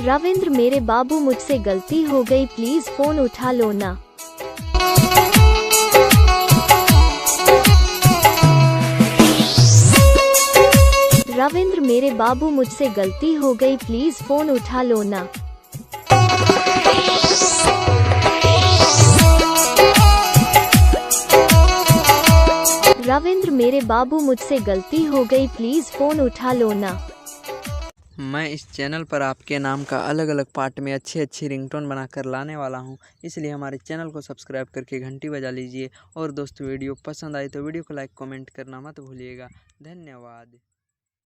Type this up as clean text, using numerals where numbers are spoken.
रविंद्र मेरे बाबू मुझसे गलती हो गई, प्लीज फोन उठा लो ना। रविंद्र मेरे बाबू मुझसे गलती हो गई, प्लीज फोन उठा लो ना। रविंद्र मेरे बाबू मुझसे गलती हो गई, प्लीज फोन उठा लो ना। मैं इस चैनल पर आपके नाम का अलग अलग पार्ट में अच्छी रिंगटोन बनाकर लाने वाला हूं, इसलिए हमारे चैनल को सब्सक्राइब करके घंटी बजा लीजिए। और दोस्तों वीडियो पसंद आए तो वीडियो को लाइक कमेंट करना मत भूलिएगा। धन्यवाद।